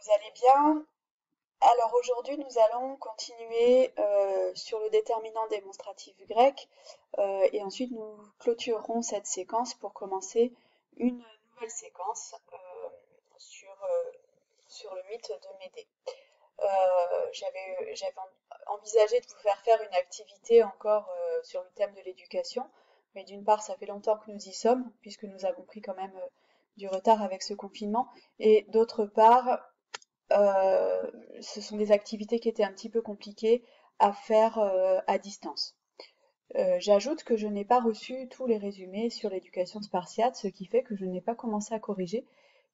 vous allez bien? Alors aujourd'hui, nous allons continuer sur le déterminant démonstratif grec et ensuite nous clôturerons cette séquence pour commencer une nouvelle séquence sur le mythe de Médée. J'avais envisagé de vous faire une activité encore sur le thème de l'éducation, mais d'une part, ça fait longtemps que nous y sommes, puisque nous avons pris quand même du retard avec ce confinement, et d'autre part, ce sont des activités qui étaient un petit peu compliquées à faire à distance. J'ajoute que je n'ai pas reçu tous les résumés sur l'éducation spartiate, ce qui fait que je n'ai pas commencé à corriger.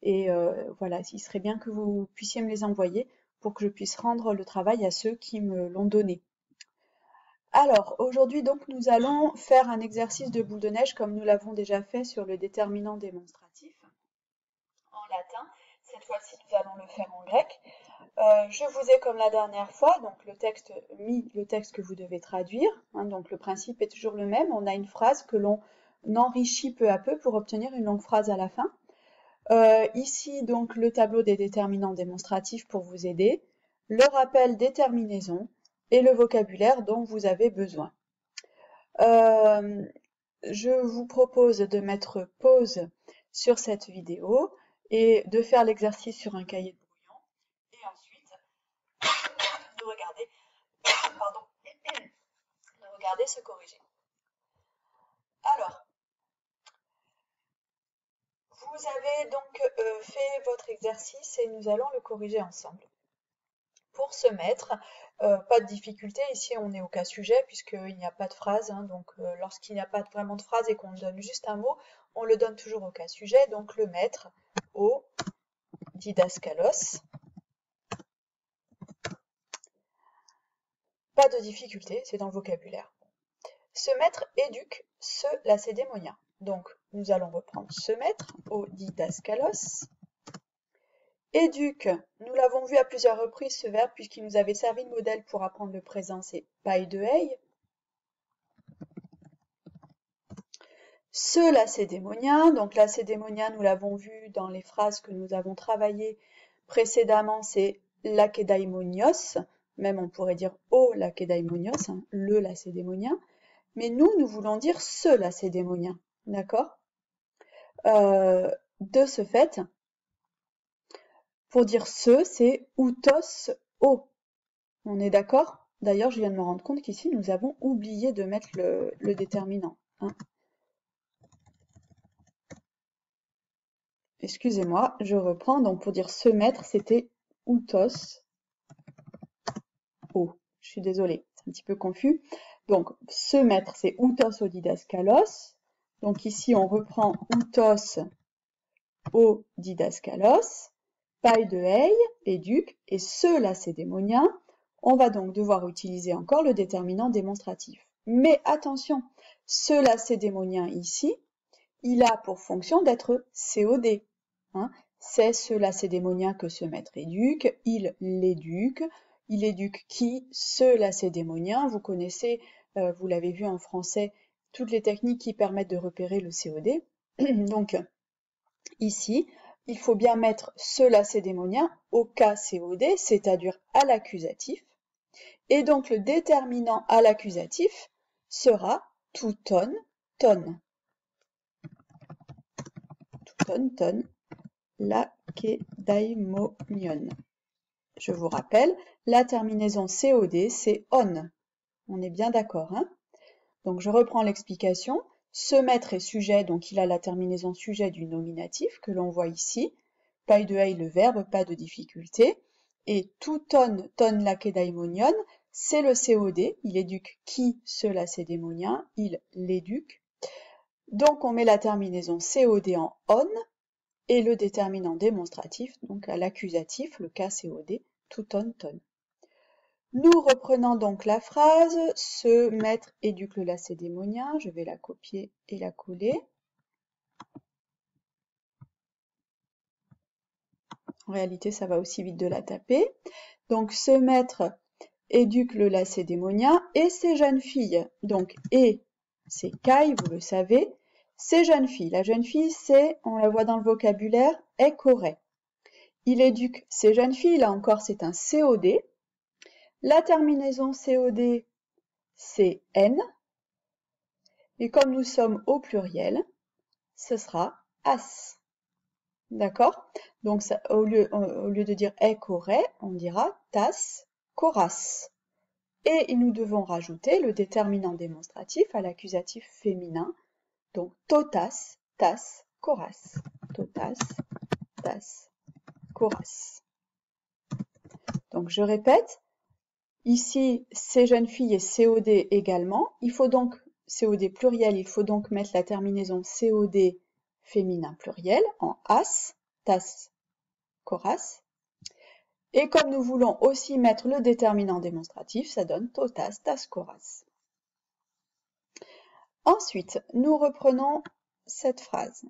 Et voilà, il serait bien que vous puissiez me les envoyer pour que je puisse rendre le travail à ceux qui me l'ont donné. Alors, aujourd'hui, donc, nous allons faire un exercice de boule de neige comme nous l'avons déjà fait sur le déterminant démonstratif en latin. Cette fois-ci, nous allons le faire en grec. Je vous ai, comme la dernière fois, donc mis le texte que vous devez traduire. Donc le principe est toujours le même. On a une phrase que l'on enrichit peu à peu pour obtenir une longue phrase à la fin. Ici, donc, le tableau des déterminants démonstratifs pour vous aider, le rappel des terminaisons et le vocabulaire dont vous avez besoin. Je vous propose de mettre pause sur cette vidéo et de faire l'exercice sur un cahier de brouillon et ensuite de regarder se corriger. Alors, vous avez donc fait votre exercice et nous allons le corriger ensemble. Pour se mettre, pas de difficulté, ici on est au cas sujet puisqu'il n'y a pas de phrase, donc lorsqu'il n'y a pas vraiment de phrase et qu'on donne juste un mot, on le donne toujours au cas sujet, donc le mettre au didaskalos. Pas de difficulté, c'est dans le vocabulaire. Se mettre éduque ce lacédémonien. Donc nous allons reprendre se mettre au didaskalos. Éduque, nous l'avons vu à plusieurs reprises ce verbe puisqu'il nous avait servi de modèle pour apprendre le présent, c'est paideuei. Ce lacédémonien, donc lacédémonien nous l'avons vu dans les phrases que nous avons travaillées précédemment, c'est lakédaimonios, même on pourrait dire o lakédaimonios, le lacédémonien, mais nous voulons dire ce lacédémonien, d'accord? De ce fait, pour dire ce, c'est outos o. On est d'accord? D'ailleurs, je viens de me rendre compte qu'ici, nous avons oublié de mettre le déterminant. Excusez-moi, je reprends. Donc, pour dire se mettre, c'était outos o. Je suis désolée, c'est un petit peu confus. Donc, se mettre, c'est outos o didaskalos. Donc, ici, on reprend outos o didaskalos. Paideuei, éduque, et ce lacédémonien, on va donc devoir utiliser encore le déterminant démonstratif. Mais attention, ce lacédémonien ici, il a pour fonction d'être COD. C'est ce lacédémonien que se mettre éduque, il l'éduque qui? Ce lacédémonien. Vous connaissez, vous l'avez vu en français, toutes les techniques qui permettent de repérer le COD. Donc, ici, il faut bien mettre ce lacédémonien au cas COD, c'est-à-dire à l'accusatif. Et donc, le déterminant à l'accusatif sera touton, ton. Touton, ton, lakédaimonion. Je vous rappelle, la terminaison COD, c'est on. On est bien d'accord, hein? Donc, je reprends l'explication. Se mettre est sujet, donc il a la terminaison sujet du nominatif que l'on voit ici. Paideuei, le verbe, pas de difficulté. Et touton, ton lakédaimonion, c'est le COD. Il éduque qui? Ce lacédémonien. Il l'éduque. Donc on met la terminaison COD en on et le déterminant démonstratif, donc à l'accusatif, le cas COD, touton, ton. Nous reprenons donc la phrase, se mettre éduque le lacédémonien, je vais la copier et la coller. En réalité, ça va aussi vite de la taper. Donc, se mettre éduque le lacédémonien et ses jeunes filles. Donc, et, c'est kai, vous le savez. Ces jeunes filles. La jeune fille, c'est, on la voit dans le vocabulaire, est corée. il éduque ces jeunes filles, là encore c'est un COD. La terminaison COD, c'est N. Et comme nous sommes au pluriel, ce sera as. D'accord? Donc ça, au lieu de dire qu'aurait, on dira tas, qu'auras. Et nous devons rajouter le déterminant démonstratif à l'accusatif féminin. Donc totas, tas, qu'auras. Totas, tas, qu'auras. Donc je répète, ici ces jeunes filles et COD également. Il faut donc, COD pluriel, il faut donc mettre la terminaison COD féminin pluriel en as, tas, qu'auras. Et comme nous voulons aussi mettre le déterminant démonstratif, ça donne totas, tas, qu'auras. Ensuite, nous reprenons cette phrase.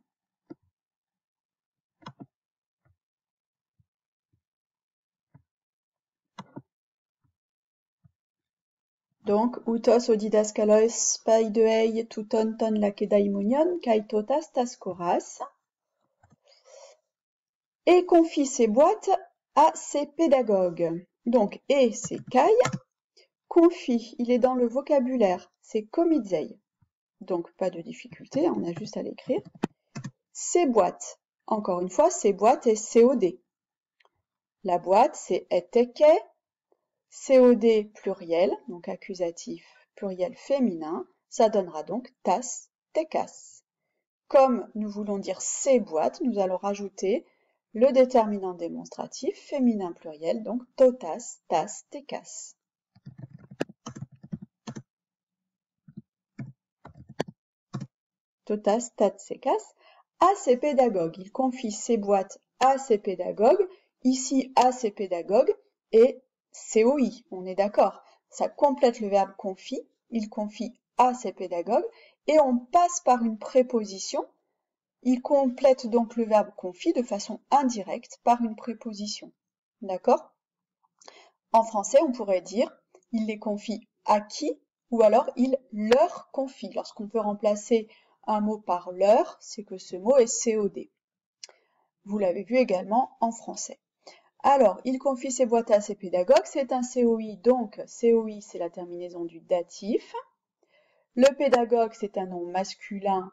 Donc, outos odidaskalos paidei touton ton lakedaimonion kai totas tas qu'auras. Et confie ses boîtes à ses pédagogues. Donc, et c'est kai. Confie, il est dans le vocabulaire, c'est komizei. Donc, pas de difficulté, on a juste à l'écrire. Ses boîtes, encore une fois, ses boîtes est COD. La boîte, c'est eteke. COD pluriel, donc accusatif pluriel féminin, ça donnera donc tas, tekas. Comme nous voulons dire ces boîtes, nous allons rajouter le déterminant démonstratif féminin pluriel, donc totas, tas, tekas. Totas, tas, tekas. À ses pédagogues, il confie ses boîtes à ses pédagogues, ici à ses pédagogues, et COI, on est d'accord. Ça complète le verbe confie, il confie à ses pédagogues, et on passe par une préposition. Il complète donc le verbe confie de façon indirecte par une préposition. D'accord? En français, on pourrait dire il les confie à qui, ou alors il leur confie. Lorsqu'on peut remplacer un mot par leur, c'est que ce mot est COD. Vous l'avez vu également en français. Alors, il confie ses boîtes à ses pédagogues, c'est un COI, donc COI c'est la terminaison du datif. Le pédagogue c'est un nom masculin,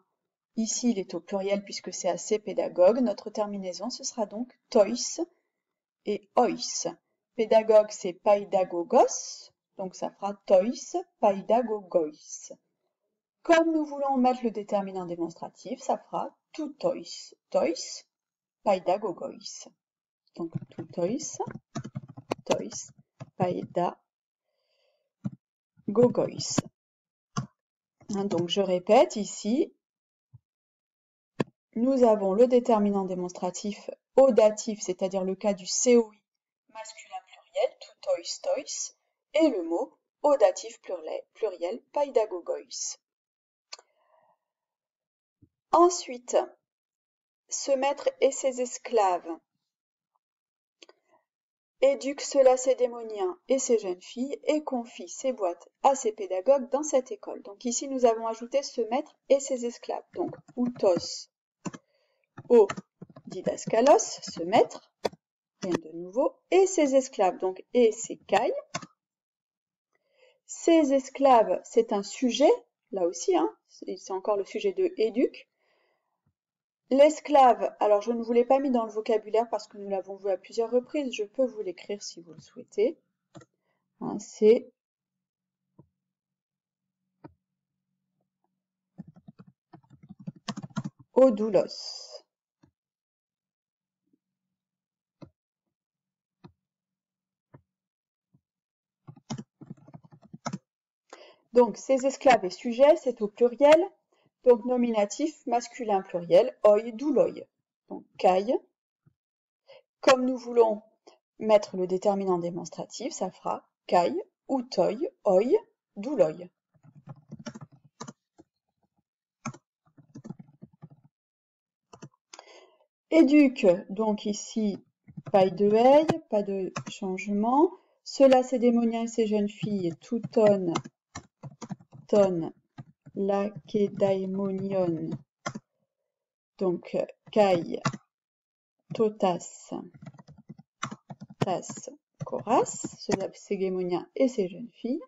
ici il est au pluriel puisque c'est à ses pédagogues. Notre terminaison ce sera donc tois et ois. Pédagogue c'est paidagogos, donc ça fera tois, paidagogos. Comme nous voulons mettre le déterminant démonstratif, ça fera toutois, tois, paidagogos. Donc toutois, tois, paidagogos. Donc je répète ici, nous avons le déterminant démonstratif au datif, c'est-à-dire le cas du COI masculin pluriel, toutois, tois, et le mot au datif pluriel, paidagogos. Ensuite, ce maître et ses esclaves éduque ce lacédémonien et ses jeunes filles et confie ses boîtes à ses pédagogues dans cette école. Donc ici, nous avons ajouté ce maître et ses esclaves. Donc, outos o didaskalos, ce maître, rien de nouveau, et ses esclaves. Donc, et c'est kai. Ses esclaves, c'est un sujet, là aussi, hein, c'est encore le sujet de éduque. L'esclave, alors je ne vous l'ai pas mis dans le vocabulaire parce que nous l'avons vu à plusieurs reprises, je peux vous l'écrire si vous le souhaitez. Hein, c'est odoulos. Donc, ces esclaves et sujets, c'est au pluriel, donc nominatif masculin pluriel, oi, douloi. Donc, kai. Comme nous voulons mettre le déterminant démonstratif, ça fera kai, outoi, oi, douloi. Éduque, donc ici, pas de ei, pas de changement. Ce lacédémonien et ses jeunes filles, touton, ton, lakedaimonion, donc kai, totas, tas, coras, ses gémoniens et ses jeunes filles,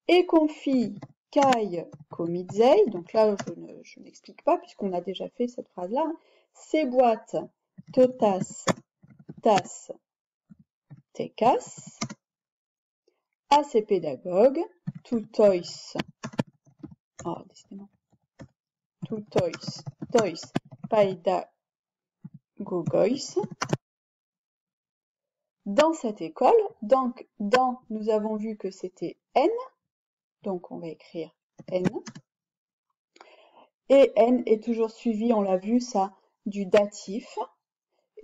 et confi kai komidzei, donc là je n'explique pas puisqu'on a déjà fait cette phrase-là, ces boîtes totas, tas, tekas, à ces pédagogues, toutois, oh décidément, toutois, tois, paedagogois, dans cette école. Donc, dans, nous avons vu que c'était N, donc on va écrire N. Et N est toujours suivi, on l'a vu ça, du datif.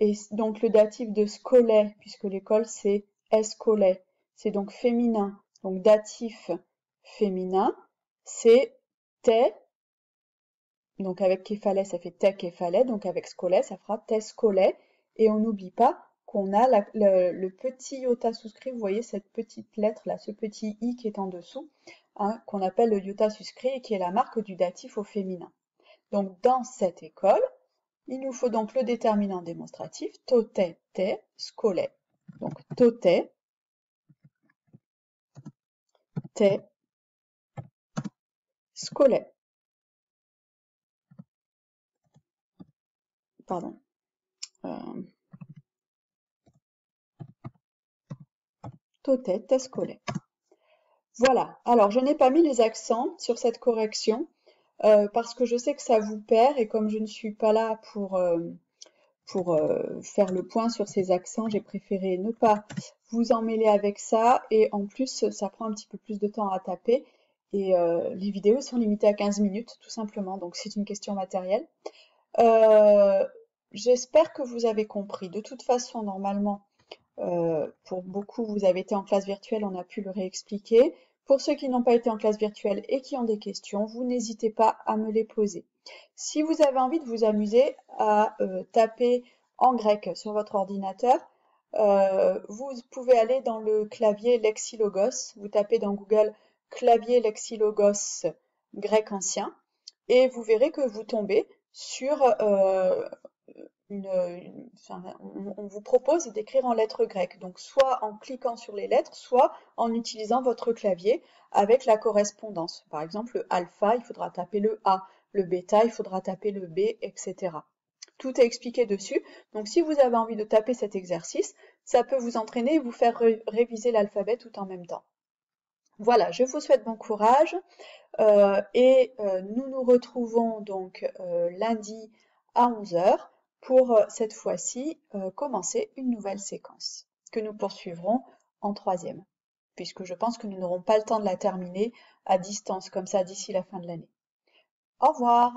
Et donc le datif de scolet, puisque l'école c'est escolet, c'est donc féminin. Donc datif féminin, c'est te, donc avec képhalais ça fait te képhalais, donc avec scolet ça fera te scolet. Et on n'oublie pas qu'on a le petit iota souscrit, vous voyez cette petite lettre là, ce petit i qui est en dessous, hein, qu'on appelle le iota souscrit et qui est la marque du datif au féminin. Donc dans cette école, il nous faut donc le déterminant démonstratif, tote, te, scolet. Donc tote, te, scolet. Pardon. Tote, te, scolet. Voilà. Alors, je n'ai pas mis les accents sur cette correction parce que je sais que ça vous perd et comme je ne suis pas là pour faire le point sur ces accents, j'ai préféré ne pas vous emmêler avec ça et en plus, ça prend un petit peu plus de temps à taper et les vidéos sont limitées à 15 minutes tout simplement, donc c'est une question matérielle. J'espère que vous avez compris. De toute façon, normalement, pour beaucoup, vous avez été en classe virtuelle, on a pu le réexpliquer. Pour ceux qui n'ont pas été en classe virtuelle et qui ont des questions, vous n'hésitez pas à me les poser. Si vous avez envie de vous amuser à taper en grec sur votre ordinateur, vous pouvez aller dans le clavier Lexilogos, vous tapez dans Google clavier Lexilogos grec ancien et vous verrez que vous tombez sur on vous propose d'écrire en lettres grecques, donc soit en cliquant sur les lettres, soit en utilisant votre clavier avec la correspondance. Par exemple, le alpha, il faudra taper le A, le bêta, il faudra taper le B, etc. Tout est expliqué dessus, donc si vous avez envie de taper cet exercice, ça peut vous entraîner et vous faire réviser l'alphabet tout en même temps. Voilà, je vous souhaite bon courage et nous nous retrouvons donc lundi à 11 h pour cette fois-ci commencer une nouvelle séquence que nous poursuivrons en troisième, puisque je pense que nous n'aurons pas le temps de la terminer à distance comme ça d'ici la fin de l'année. Au revoir!